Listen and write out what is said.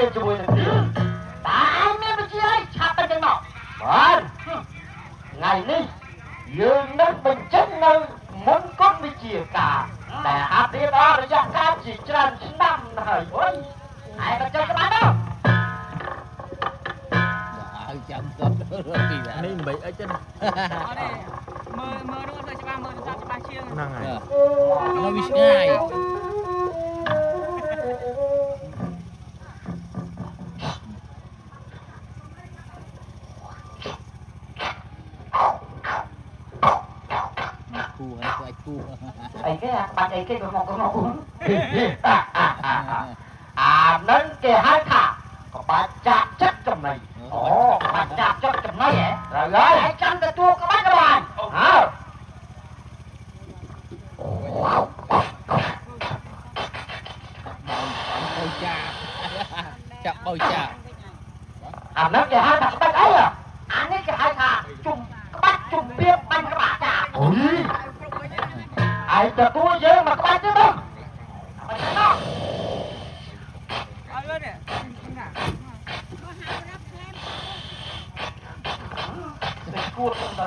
ពេលជាមួយនឹងគ្នាតែមានវិជាអីឆាប់ទៅចឹងមកបានថ្ងៃនេះយើងនឹងបញ្ចេញនៅមុនគុណវិជាការតែហាត់រៀនអស់រយៈកាលជាច្រើនឆ្នាំហើយអុយហើយក៏ចេញក្បាលទៅឲ្យចាំគាត់ទីណានេះមិនអីចឹងអត់ទេមើលនោះទៅច្បាស់មើលទៅច្បាស់ជាងហ្នឹងហើយនៅវាឆ្ងាយគូហើយស្អែកគូអីគេបាច់អីគេក៏មកអានឹងគេហៅថាក្បាច់ចាក់ចិត្តចំណៃអូក្បាច់ចាក់ចិត្តចំណៃហ៎ត្រូវហើយចាំទទួលក្បាច់ទៅបានអើបោចាចាប់បោចាអានឹងគេហៅថាក្បាច់អីអានេះគេហៅថាជុំក្បាច់ជុំពីបាញ់ក្បាច់ចាអូយហើយទទួលយើងមកក្បាច់ទៀតទៅបាច់ទៅអត់ទេគួរទៅ